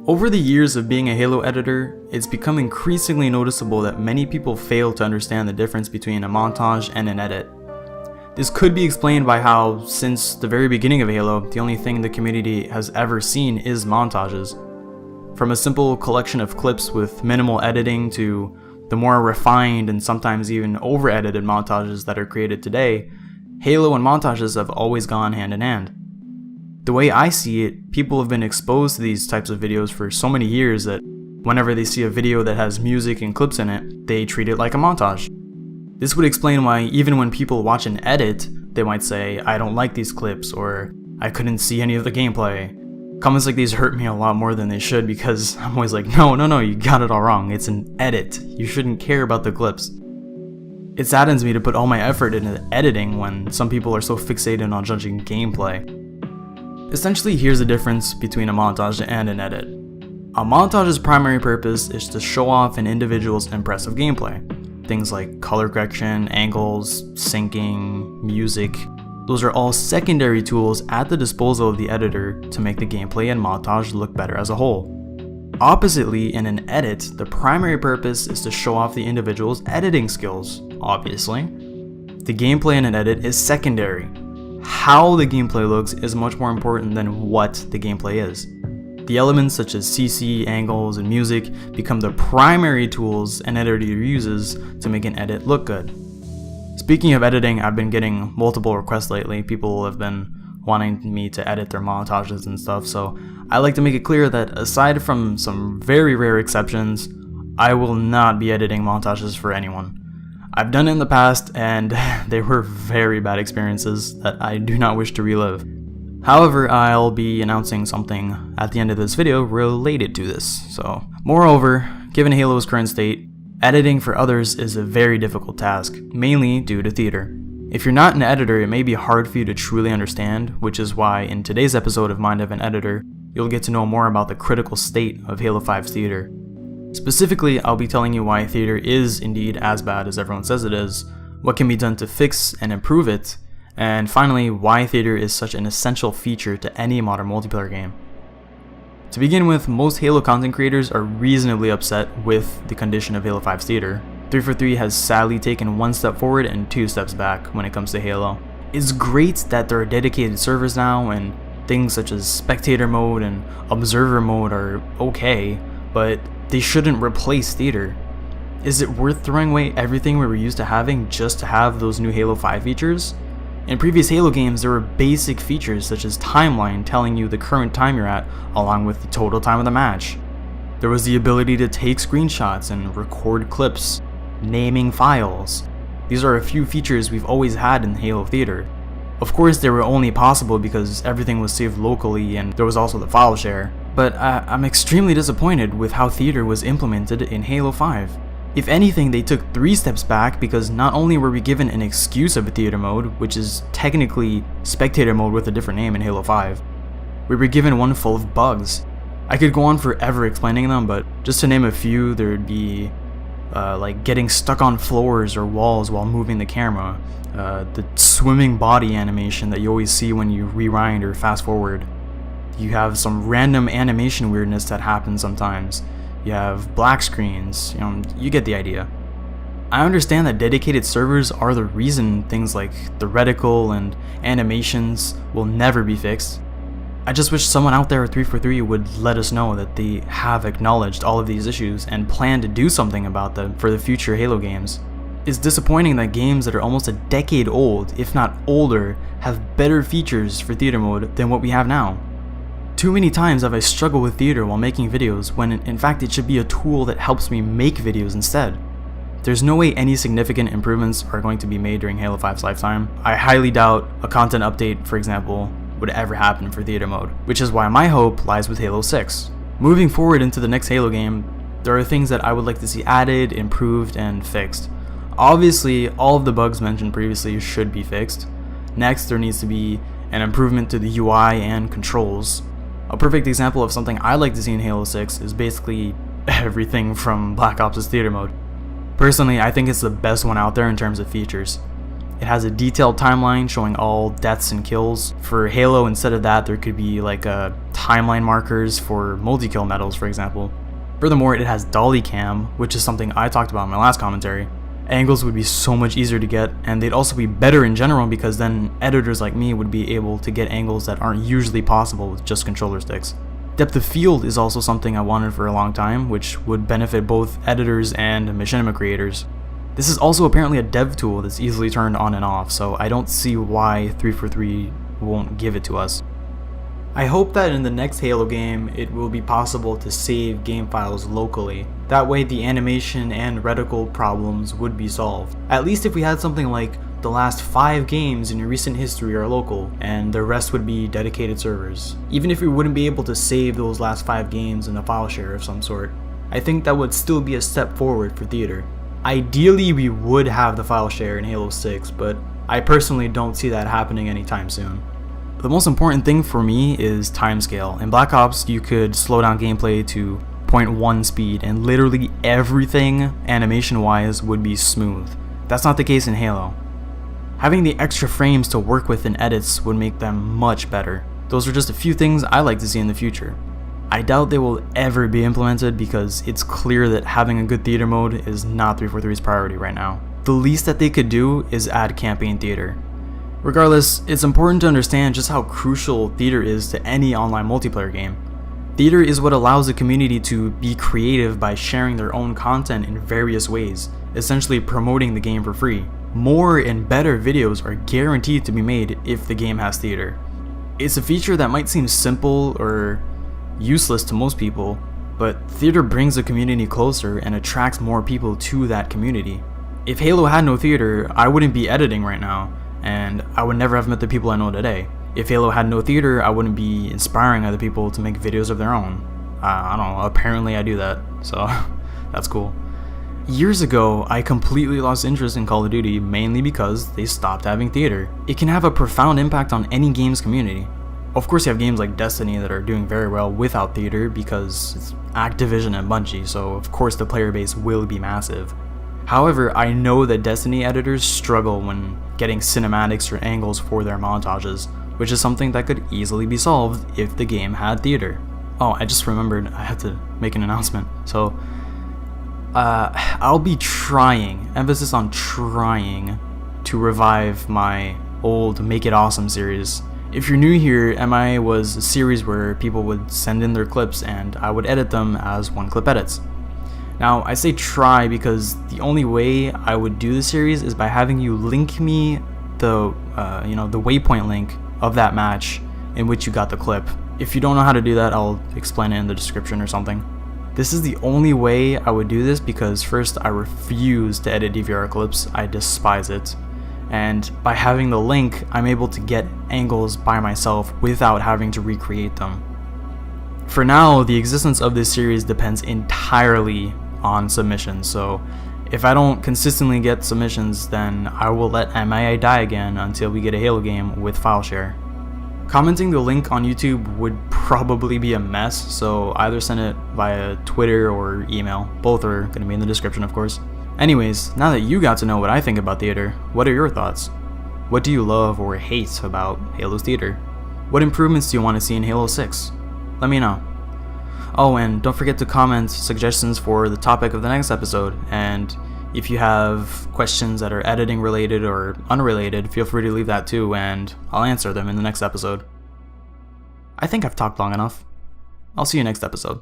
Over the years of being a Halo editor, it's become increasingly noticeable that many people fail to understand the difference between a montage and an edit. This could be explained by how, since the very beginning of Halo, the only thing the community has ever seen is montages. From a simple collection of clips with minimal editing to the more refined and sometimes even over-edited montages that are created today, Halo and montages have always gone hand in hand. The way I see it, people have been exposed to these types of videos for so many years that whenever they see a video that has music and clips in it, they treat it like a montage. This would explain why even when people watch an edit, they might say, "I don't like these clips," or "I couldn't see any of the gameplay." Comments like these hurt me a lot more than they should because I'm always like, no, you got it all wrong. It's an edit. You shouldn't care about the clips. It saddens me to put all my effort into editing when some people are so fixated on judging gameplay. Essentially, here's the difference between a montage and an edit. A montage's primary purpose is to show off an individual's impressive gameplay. Things like color correction, angles, syncing, music. Those are all secondary tools at the disposal of the editor to make the gameplay and montage look better as a whole. Oppositely, in an edit, the primary purpose is to show off the individual's editing skills, obviously. The gameplay in an edit is secondary. How the gameplay looks is much more important than what the gameplay is. The elements such as CC, angles, and music become the primary tools an editor uses to make an edit look good. Speaking of editing, I've been getting multiple requests lately. People have been wanting me to edit their montages and stuff, so I like to make it clear that aside from some very rare exceptions, I will not be editing montages for anyone. I've done it in the past, and they were very bad experiences that I do not wish to relive. However, I'll be announcing something at the end of this video related to this. So, moreover, given Halo's current state, editing for others is a very difficult task, mainly due to theater. If you're not an editor, it may be hard for you to truly understand, which is why in today's episode of Mind of an Editor, you'll get to know more about the critical state of Halo 5's theater. Specifically, I'll be telling you why theater is indeed as bad as everyone says it is, what can be done to fix and improve it, and finally, why theater is such an essential feature to any modern multiplayer game. To begin with, most Halo content creators are reasonably upset with the condition of Halo 5's theater. 343 has sadly taken one step forward and two steps back when it comes to Halo. It's great that there are dedicated servers now, and things such as spectator mode and observer mode are okay, but they shouldn't replace theater. Is it worth throwing away everything we were used to having just to have those new Halo 5 features? In previous Halo games, there were basic features such as timeline telling you the current time you're at along with the total time of the match. There was the ability to take screenshots and record clips, naming files. These are a few features we've always had in Halo Theater. Of course, they were only possible because everything was saved locally and there was also the file share, but I'm extremely disappointed with how Theater was implemented in Halo 5. If anything, they took 3 steps back because not only were we given an excuse of a theater mode, which is technically spectator mode with a different name in Halo 5, we were given one full of bugs. I could go on forever explaining them, but just to name a few, there would be like getting stuck on floors or walls while moving the camera, the swimming body animation that you always see when you rewind or fast forward. You have some random animation weirdness that happens sometimes. You have black screens, you get the idea. I understand that dedicated servers are the reason things like the reticle and animations will never be fixed. I just wish someone out there at 343 would let us know that they have acknowledged all of these issues and plan to do something about them for the future Halo games. It's disappointing that games that are almost a decade old, if not older, have better features for theater mode than what we have now. Too many times have I struggled with theater while making videos when in fact it should be a tool that helps me make videos instead. There's no way any significant improvements are going to be made during Halo 5's lifetime. I highly doubt a content update, for example, would ever happen for theater mode, which is why my hope lies with Halo 6. Moving forward into the next Halo game, there are things that I would like to see added, improved, and fixed. Obviously, all of the bugs mentioned previously should be fixed. Next, there needs to be an improvement to the UI and controls. A perfect example of something I like to see in Halo 6 is basically everything from Black Ops' theater mode. Personally, I think it's the best one out there in terms of features. It has a detailed timeline showing all deaths and kills. For Halo, instead of that, there could be like timeline markers for multi-kill medals, for example. Furthermore, it has dolly cam, which is something I talked about in my last commentary. Angles would be so much easier to get, and they'd also be better in general because then editors like me would be able to get angles that aren't usually possible with just controller sticks. Depth of field is also something I wanted for a long time, which would benefit both editors and machinima creators. This is also apparently a dev tool that's easily turned on and off, so I don't see why 343 won't give it to us. I hope that in the next Halo game, it will be possible to save game files locally. That way the animation and reticle problems would be solved. At least if we had something like the last 5 games in your recent history are local, and the rest would be dedicated servers. Even if we wouldn't be able to save those last 5 games in a file share of some sort, I think that would still be a step forward for theater. Ideally, we would have the file share in Halo 6, but I personally don't see that happening anytime soon. The most important thing for me is timescale. In Black Ops, you could slow down gameplay to 0.1 speed, and literally everything animation-wise would be smooth. That's not the case in Halo. Having the extra frames to work with in edits would make them much better. Those are just a few things I like to see in the future. I doubt they will ever be implemented because it's clear that having a good theater mode is not 343's priority right now. The least that they could do is add campaign theater. Regardless, it's important to understand just how crucial theater is to any online multiplayer game. Theater is what allows the community to be creative by sharing their own content in various ways, essentially promoting the game for free. More and better videos are guaranteed to be made if the game has theater. It's a feature that might seem simple or useless to most people, but theater brings the community closer and attracts more people to that community. If Halo had no theater, I wouldn't be editing right now, and I would never have met the people I know today. If Halo had no theater, I wouldn't be inspiring other people to make videos of their own. I don't know, apparently I do that, so that's cool. Years ago, I completely lost interest in Call of Duty mainly because they stopped having theater. It can have a profound impact on any game's community. Of course, you have games like Destiny that are doing very well without theater because it's Activision and Bungie, so of course the player base will be massive. However, I know that Destiny editors struggle when getting cinematics or angles for their montages, which is something that could easily be solved if the game had theater. Oh, I just remembered I had to make an announcement. So, I'll be trying, emphasis on trying, to revive my old Make It Awesome series. If you're new here, MI was a series where people would send in their clips and I would edit them as one-clip edits. Now, I say try because the only way I would do the series is by having you link me the Waypoint link of that match in which you got the clip. If you don't know how to do that, I'll explain it in the description or something. This is the only way I would do this because first, I refuse to edit DVR clips, I despise it. And by having the link, I'm able to get angles by myself without having to recreate them. For now, the existence of this series depends entirely on submissions, so if I don't consistently get submissions, then I will let MIA die again until we get a Halo game with file share. Commenting the link on YouTube would probably be a mess, so either send it via Twitter or email. Both are going to be in the description, of course. Anyways, now that you got to know what I think about theater, what are your thoughts? What do you love or hate about Halo's theater? What improvements do you want to see in Halo 6? Let me know. Oh, and don't forget to comment suggestions for the topic of the next episode, and if you have questions that are editing related or unrelated, feel free to leave that too, and I'll answer them in the next episode. I think I've talked long enough. I'll see you next episode.